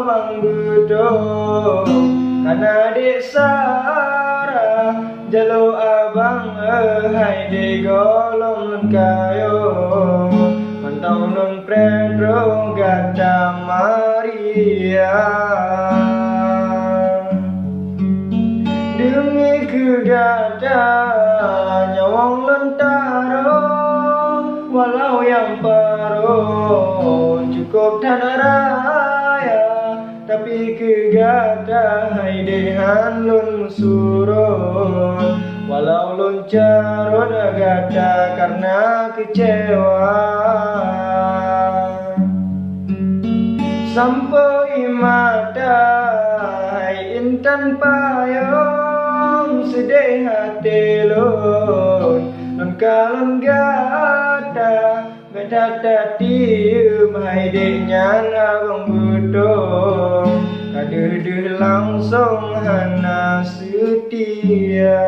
abang gedung karena dek Sarah jalo abang hai de golong kayo mantau non Pedro gata Maria demi kegada nyawang lentaro walau yang paruh cukup tanah raya tapi kegada hai dehan lun surun walau lun carun gada karena kecewa sampai mata hai intan payung sedih hati lun lun kalun gada gada tium hai deknya abang gedung kadeh langsung hana setia.